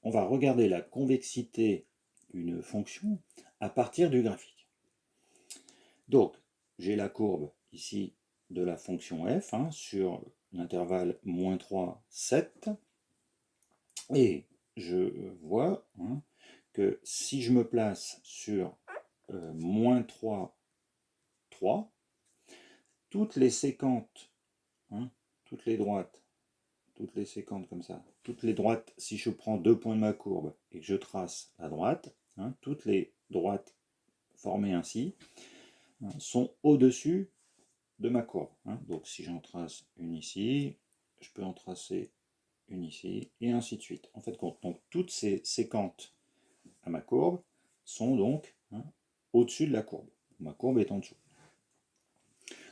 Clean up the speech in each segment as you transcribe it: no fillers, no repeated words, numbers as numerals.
on va regarder la convexité d'une fonction à partir du graphique. Donc, j'ai la courbe ici de la fonction f sur l'intervalle -3, 7. Et je vois que si je me place sur -3, 3, toutes les séquentes, toutes les droites comme ça, toutes les droites, si je prends 2 points de ma courbe et que je trace la droite, toutes les droites formées ainsi sont au-dessus de ma courbe. Donc si j'en trace une ici, je peux en tracer une ici, et ainsi de suite. En fait, donc toutes ces séquentes à ma courbe sont donc au-dessus de la courbe. Ma courbe est en dessous.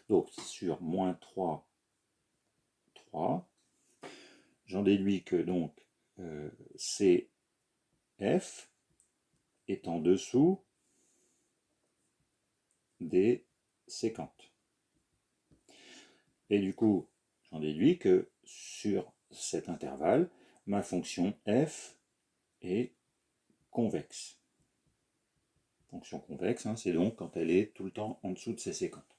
Donc sur -3, 3, j'en déduis que donc CF est en dessous des séquentes. Et du coup, j'en déduis que sur cet intervalle, ma fonction f est convexe. Fonction convexe, c'est donc quand elle est tout le temps en dessous de ces séquentes.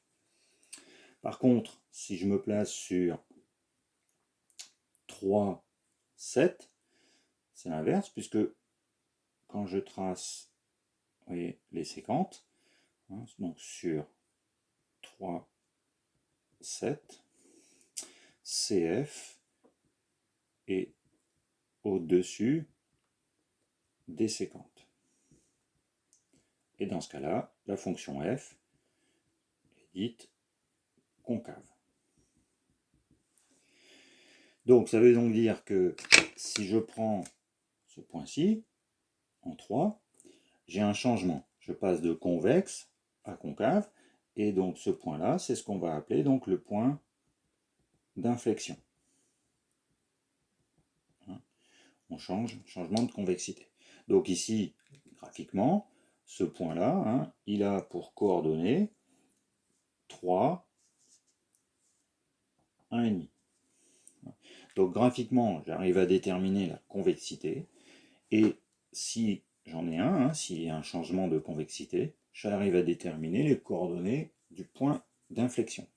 Par contre, si je me place sur 3, 7, c'est l'inverse, puisque quand je trace, vous voyez, les séquentes, donc sur 3, 7, CF est au-dessus des séquentes. Et dans ce cas-là, la fonction f est dite concave. Donc ça veut donc dire que si je prends ce point-ci, en 3, j'ai un changement. Je passe de convexe à concave, et donc ce point-là, c'est ce qu'on va appeler donc le point d'inflexion. On change, changement de convexité. Donc ici, graphiquement, ce point-là, il a pour coordonnées 3, 1,5. Donc graphiquement, j'arrive à déterminer la convexité, et si j'en ai s'il y a un changement de convexité, j'arrive à déterminer les coordonnées du point d'inflexion.